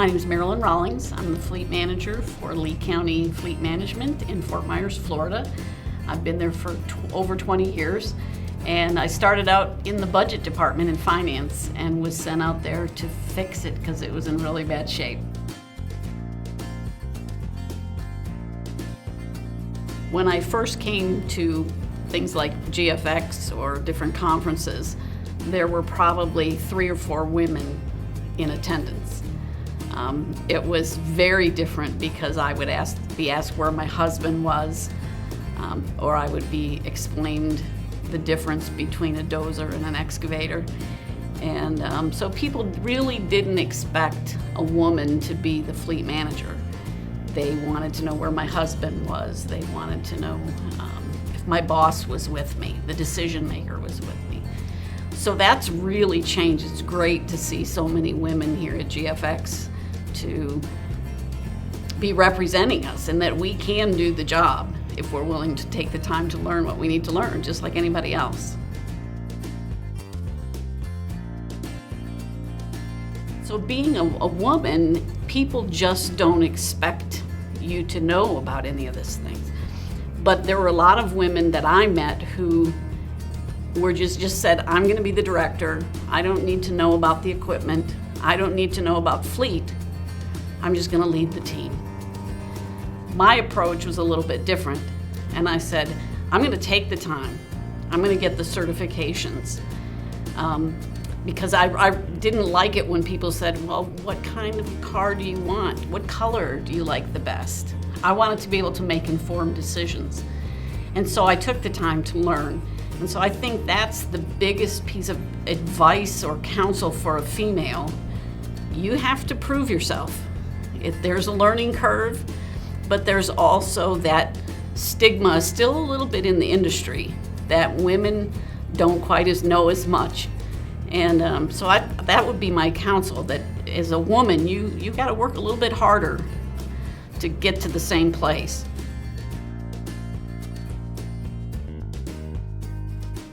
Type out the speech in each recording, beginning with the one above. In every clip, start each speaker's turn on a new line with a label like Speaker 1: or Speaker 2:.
Speaker 1: My name is Marilyn Rawlings. I'm the fleet manager for Lee County Fleet Management in Fort Myers, Florida. I've been there for over 20 years, and I started out in the budget department in finance and was sent out there to fix it because it was in really bad shape. When I first came to things like GFX or different conferences, there were probably 3 or 4 women in attendance. It was very different because I would be asked where my husband was, or I would be explained the difference between a dozer and an excavator. And so people really didn't expect a woman to be the fleet manager. They wanted to know where my husband was. They wanted to know if my boss was with me, the decision maker was with me. So that's really changed. It's great to see so many women here at GFX to be representing us, and that we can do the job if we're willing to take the time to learn what we need to learn, just like anybody else. So being a woman, people just don't expect you to know about any of these things. But there were a lot of women that I met who were just said, I'm gonna be the director. I don't need to know about the equipment. I don't need to know about fleet. I'm just gonna lead the team. My approach was a little bit different, and I said, I'm gonna take the time. I'm gonna get the certifications. Because I didn't like it when people said, well, what kind of car do you want? What color do you like the best? I wanted to be able to make informed decisions. And so I took the time to learn. And so I think that's the biggest piece of advice or counsel for a female. You have to prove yourself. There's a learning curve, but there's also that stigma still a little bit in the industry that women don't quite know as much. And so that would be my counsel, that as a woman, you got to work a little bit harder to get to the same place.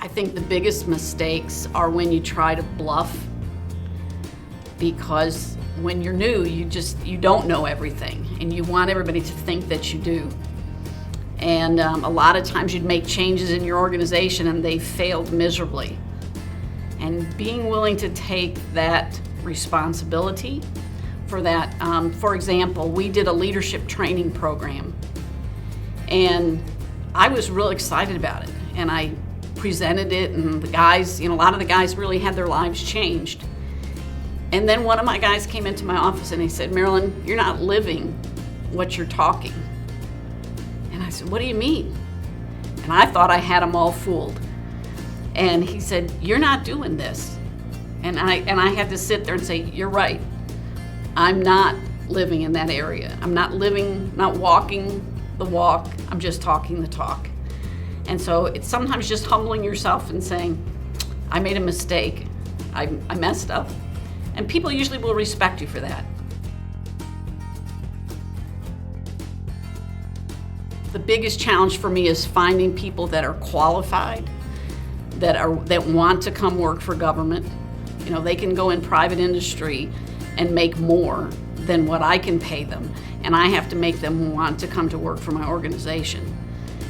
Speaker 1: I think the biggest mistakes are when you try to bluff, because when you're new, you don't know everything, and you want everybody to think that you do. And a lot of times you'd make changes in your organization and they failed miserably. And being willing to take that responsibility for that. For example, we did a leadership training program, and I was real excited about it. And I presented it, and the guys, a lot of the guys really had their lives changed. And then one of my guys came into my office and he said, Marilyn, you're not living what you're talking. And I said, what do you mean? And I thought I had them all fooled. And he said, you're not doing this. And I had to sit there and say, you're right. I'm not living in that area. I'm not walking the walk. I'm just talking the talk. And so it's sometimes just humbling yourself and saying, I made a mistake. I messed up. And people usually will respect you for that. The biggest challenge for me is finding people that are qualified, that want to come work for government. They can go in private industry and make more than what I can pay them, and I have to make them want to come to work for my organization.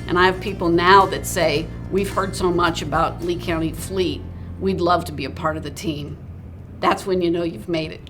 Speaker 1: And I have people now that say, we've heard so much about Lee County Fleet, we'd love to be a part of the team. That's when you know you've made it.